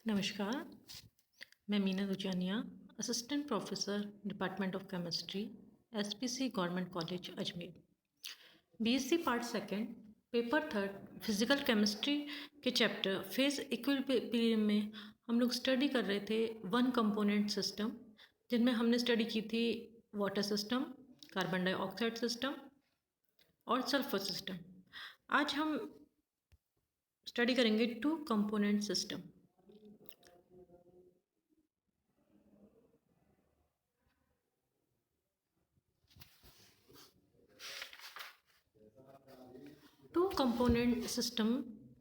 नमस्कार, मैं Meena Dujaniya, assistant professor department of chemistry, SPC government college Ajmer. BSc part second, paper third, physical chemistry के chapter phase equilibrium में हम लोग स्टडी कर रहे थे वन कंपोनेंट सिस्टम, जिनमें हमने स्टडी की थी water system, carbon dioxide system और सल्फर सिस्टम। आज हम स्टडी करेंगे two component system. Two component system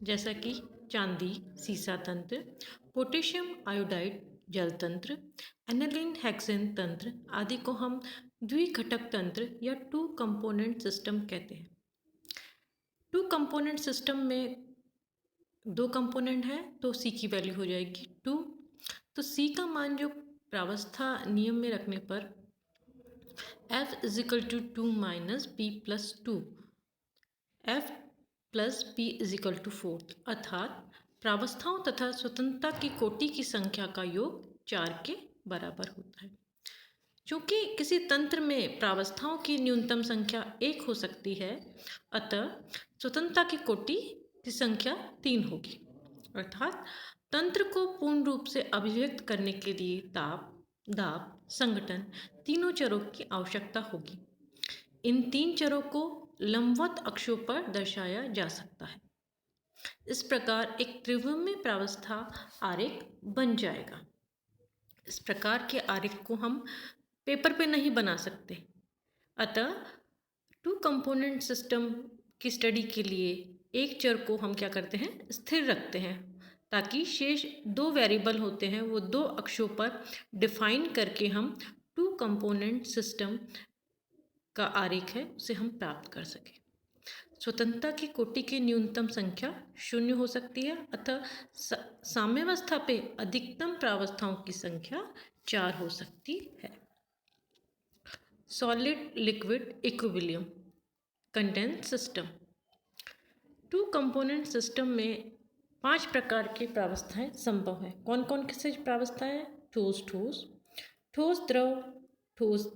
जैसा कि चांदी सीसा तंत्र, पोटेशियम आयोडाइड जल तंत्र, एनालिन हेक्सेन तंत्र आदि को हम द्विघटक तंत्र या टू कंपोनेंट सिस्टम कहते हैं। टू कंपोनेंट सिस्टम में दो कंपोनेंट है तो सी की वैल्यू हो जाएगी 2। तो सी का मान जो प्रावस्था नियम में रखने पर F = 2 minus P + 2, F + P = 4, अर्थात प्रावस्थाओं तथा स्वतंत्रता की कोटि की संख्या का योग 4 के बराबर होता है। चूँकि किसी तंत्र में प्रावस्थाओं की न्यूनतम संख्या 1 हो सकती है, अतः स्वतंत्रता की कोटि की संख्या 3 होगी। अर्थात तंत्र को पूर्ण रूप से अभिव्यक्त करने के लिए ताप, दाब, संघटन तीनों चरों की आवश्यकता होगी। इन 3 चरों को लंबवत अक्षों पर दर्शाया जा सकता है। इस प्रकार एक त्रिविमीय प्रावस्था आरेख बन जाएगा। इस प्रकार के आरेख को हम पेपर पे नहीं बना सकते, अतः टू कंपोनेंट सिस्टम की स्टडी के लिए एक चर को हम क्या करते हैं, स्थिर रखते हैं, ताकि शेष 2 वेरिएबल होते हैं वो 2 अक्षों पर डिफाइन करके हम टू कंपोनेंट सिस्टम का आरेख है उसे हम प्राप्त कर सकें। स्वतंत्रता की कोटि की न्यूनतम संख्या 0 हो सकती है, अतः साम्यावस्था पे अधिकतम प्रावस्थाओं की संख्या 4 हो सकती है। Solid liquid equilibrium condense system. Two component system में 5 प्रकार की प्रावस्थाएं संभव है। कौन कौन से प्रावस्थाएं? ठोस ठोस, ठोस द्रव, ठोस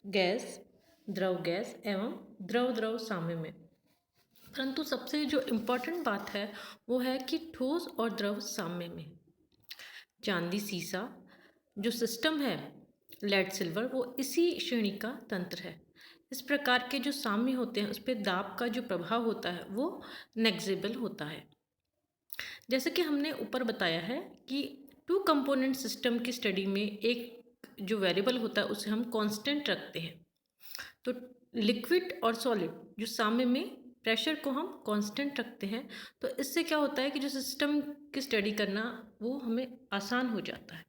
गैस, द्रव गैस एवं द्रव द्रव साम्य में। परंतु सबसे जो इम्पोर्टेंट बात है वो है कि ठोस और द्रव साम्य में। चांदी सीसा जो सिस्टम है, लेड सिल्वर, वो इसी श्रेणी का तंत्र है। इस प्रकार के जो साम्य होते हैं उस पर दाब का जो प्रभाव होता है वो नेग्जिबल होता है। जैसे कि हमने ऊपर बताया है कि टू कंपोनेंट सिस्टम की स्टडी में एक जो वेरिएबल होता है उसे हम कांस्टेंट रखते हैं। तो लिक्विड और सॉलिड जो साम्य में प्रेशर को हम कांस्टेंट रखते हैं, तो इससे क्या होता है कि जो सिस्टम की स्टडी करना वो हमें आसान हो जाता है।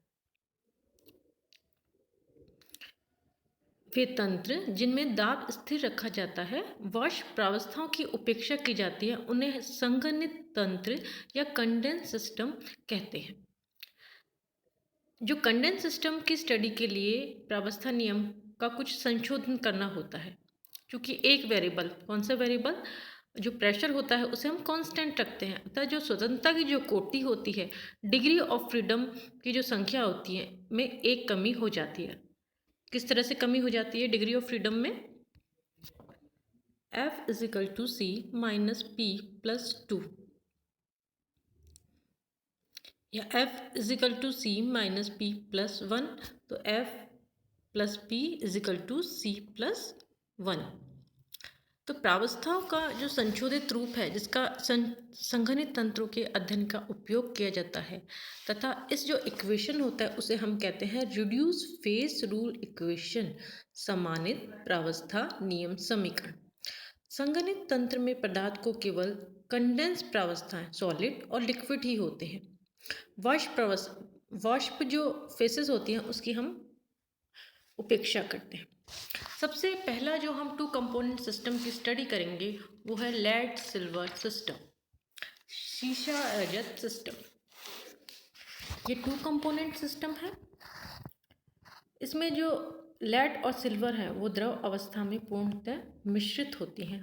वे तंत्र जिनमें दाब स्थिर रखा जाता है, वाष्प प्रावस्थाओं की उपेक्षा की जाती है, उन्हें संघनित तंत्र या कंडेंस सिस्टम कहते हैं। जो कंडेंस सिस्टम की स्टडी के लिए प्रावस्था नियम का कुछ संशोधन करना होता है, क्योंकि एक वेरिएबल, कौन सा वेरिएबल, जो प्रेशर होता है उसे हम कांस्टेंट रखते हैं, अतः जो स्वतंत्रता की जो कोटि होती है, डिग्री ऑफ फ्रीडम की जो संख्या होती है में एक कमी हो जाती है। किस तरह से कमी हो जाती है डिग्री ऑफ फ्रीडम में? F = C - P + 2 या F = C - P + 1, तो F + P = C + 1। तो प्रावस्थाओं का जो संशोधित रूप है जिसका संघनित तंत्रों के अध्ययन का उपयोग किया जाता है, तथा इस जो इक्वेशन होता है उसे हम कहते हैं रिड्यूस फेस रूल इक्वेशन, समानित प्रावस्था नियम समीकरण। संघनित तंत्र में पदार्थ को केवल कंडेंस प्रावस्थाएं, सॉलिड और लिक्विड ही होते हैं। वाष्प जो फेसेस होती हैं उसकी हम उपेक्षा करते हैं। सबसे पहला जो हम टू कंपोनेंट सिस्टम की स्टडी करेंगे वो है लेड सिल्वर सिस्टम, शीशा रजत सिस्टम। ये टू कंपोनेंट सिस्टम है। इसमें जो लेड और सिल्वर है वो द्रव अवस्था में पूर्णतः मिश्रित होती हैं।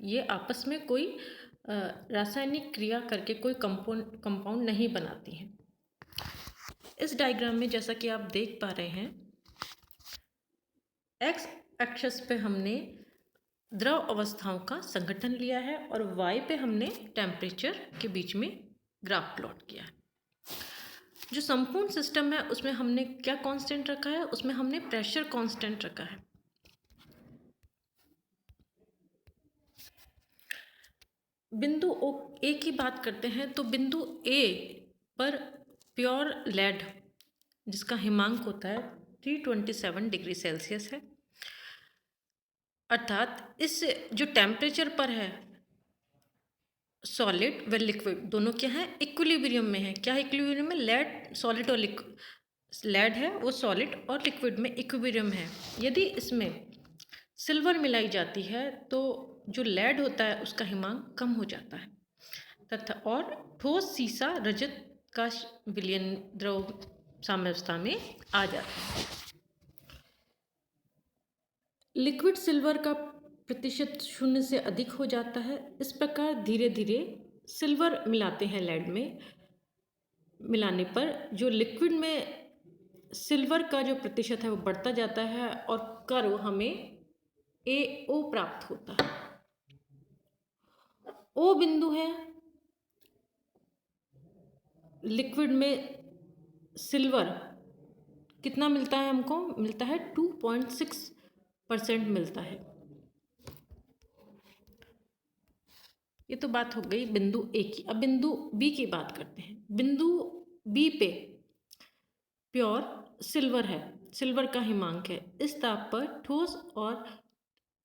ये आपस में कोई रासायनिक क्रिया करके कोई कंपाउंड नहीं बनाती हैं। इस डायग्राम में जैसा कि आप देख पा रहे हैं, एक्स एक्सिस पे हमने द्रव अवस्थाओं का संगठन लिया है और वाई पे हमने टेम्परेचर के बीच में ग्राफ प्लॉट किया है। जो संपूर्ण सिस्टम है उसमें हमने क्या कांस्टेंट रखा है, उसमें हमने प्रेशर कांस्टेंट रखा है। बिंदु ए की बात करते हैं तो बिंदु ए पर प्योर लेड जिसका हिमांक होता है 327 डिग्री सेल्सियस है, अर्थात इस जो टेम्परेचर पर है सॉलिड व लिक्विड दोनों क्या है, इक्विलिब्रियम में है। क्या इक्विलिब्रियम में? लेड सॉलिड और लेड है वो सॉलिड और लिक्विड में इक्विलिब्रियम है। यदि इसमें सिल्वर मिलाई जाती है तो जो लेड होता है उसका हिमांक कम हो जाता है तथा और ठोस सीसा रजत का विलयन द्रव साम्यावस्था में आ जाता है। लिक्विड सिल्वर का प्रतिशत 0 से अधिक हो जाता है। इस प्रकार धीरे धीरे सिल्वर मिलाते हैं लेड में, मिलाने पर जो लिक्विड में सिल्वर का जो प्रतिशत है वो बढ़ता जाता है और कर्व हमें AO प्राप्त होता है। O बिंदु है लिक्विड में सिल्वर कितना मिलता है, हमको मिलता है 2.6% मिलता है। ये तो बात हो गई बिंदु ए की। अब बिंदु बी की बात करते हैं। बिंदु बी पे प्योर सिल्वर है, सिल्वर का हिमांक है। इस ताप पर ठोस और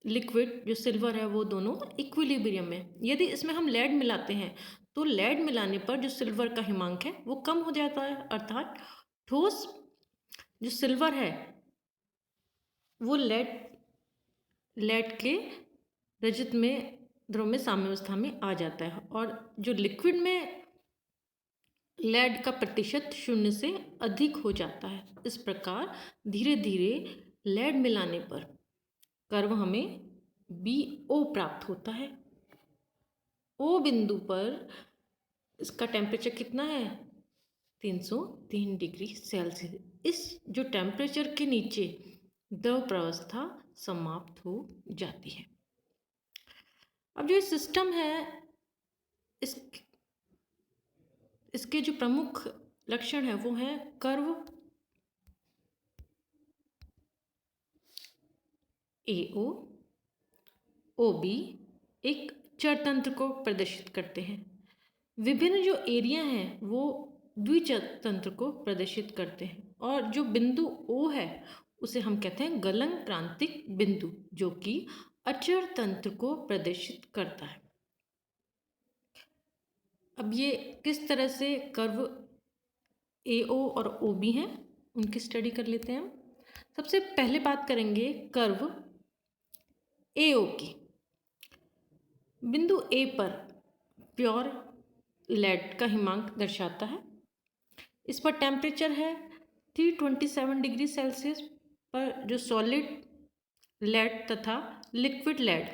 लिक्विड जो सिल्वर है वो दोनों इक्विलिब्रियम में। यदि इसमें हम लेड मिलाते हैं तो लेड मिलाने पर जो सिल्वर का हिमांक है वो कम हो जाता है, अर्थात ठोस जो सिल्वर है वो लेड के रजत में द्रव में साम्यावस्था में आ जाता है और जो लिक्विड में लेड का प्रतिशत 0 से अधिक हो जाता है। इस प्रकार धीरे धीरे लेड मिलाने पर कर्व हमें BO प्राप्त होता है। O बिंदु पर इसका टेम्परेचर कितना है, 303 डिग्री सेल्सियस। इस जो टेम्परेचर के नीचे द्रव प्रावस्था समाप्त हो जाती है। अब जो ये सिस्टम है इसके जो प्रमुख लक्षण है वो है कर्व AO OB एक चरतंत्र को प्रदर्शित करते हैं। विभिन्न जो एरिया हैं वो द्विचरतंत्र को प्रदर्शित करते हैं और जो बिंदु O है उसे हम कहते हैं गलन प्रांतिक बिंदु, जो कि अचर तंत्र को प्रदर्शित करता है। अब ये किस तरह से कर्व AO और OB हैं उनकी स्टडी कर लेते हैं हम। सबसे पहले बात करेंगे कर्व AO की। बिंदु A पर प्योर लेड का हिमांक दर्शाता है। इस पर टेम्परेचर है 327 डिग्री सेल्सियस पर जो सॉलिड लेड तथा लिक्विड लेड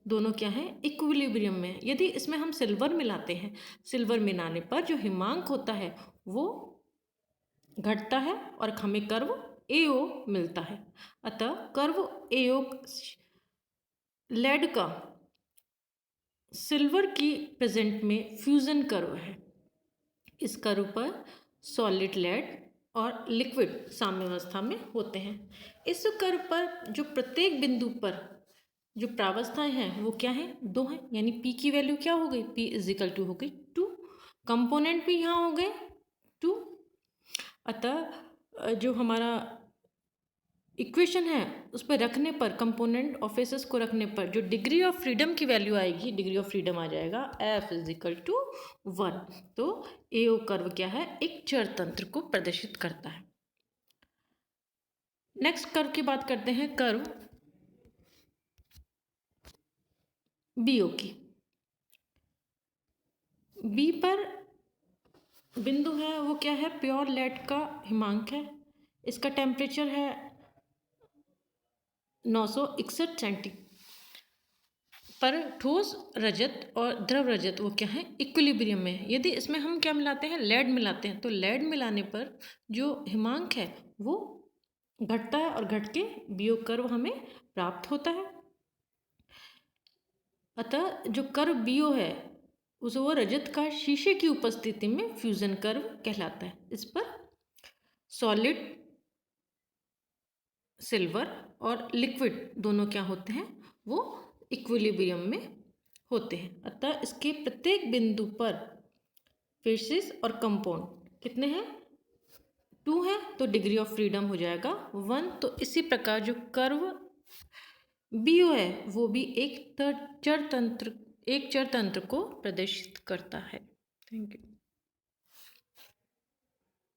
दोनों क्या हैं, इक्विलिब्रियम में। यदि इसमें हम सिल्वर मिलाते हैं, सिल्वर मिलाने पर जो हिमांक होता है वो घटता है और हमें कर्व AO मिलता है। अतः कर्व AO लेड का सिल्वर की प्रेजेंट में फ्यूजन कर्व है। इस कर्व पर सॉलिड लेड और लिक्विड साम्यावस्था में होते हैं। इस कर्व पर जो प्रत्येक बिंदु पर जो प्रावस्थाएं हैं वो क्या है, 2 हैं, यानी P की वैल्यू क्या हो गई, P = हो गई 2। कंपोनेंट भी यहाँ हो गए 2। अतः जो हमारा इक्वेशन है उस पर रखने पर, कंपोनेंट और फेसेस को रखने पर जो डिग्री ऑफ फ्रीडम की वैल्यू आएगी, डिग्री ऑफ फ्रीडम आ जाएगा F = 1। तो AO कर्व क्या है, एक चरतंत्र को प्रदर्शित करता है। नेक्स्ट कर्व की बात करते हैं, कर्व BO की। B पर बिंदु है वो क्या है, प्योर लेड का हिमांक है। इसका टेम्परेचर है 961 पर ठोस रजत और द्रव रजत वो क्या है, इक्विलिब्रियम में है। यदि इसमें हम क्या मिलाते हैं, लेड मिलाते हैं, तो लेड मिलाने पर जो हिमांक है वो घटता है और घट के बीओ कर्व हमें प्राप्त होता है। अतः जो कर्व बीओ है उस वो रजत का शीशे की उपस्थिति में फ्यूजन कर्व कहलाता है। इस पर सॉलिड, सिल्वर और लिक्विड दोनों क्या होते हैं, वो इक्विलिब्रियम में होते हैं। अतः इसके प्रत्येक बिंदु पर फेसिस और कंपाउंड कितने हैं, 2 है, तो डिग्री ऑफ फ्रीडम हो जाएगा 1। तो इसी प्रकार जो कर्व बीओ है वो भी एक चर तंत्र को प्रदर्शित करता है। Thank you.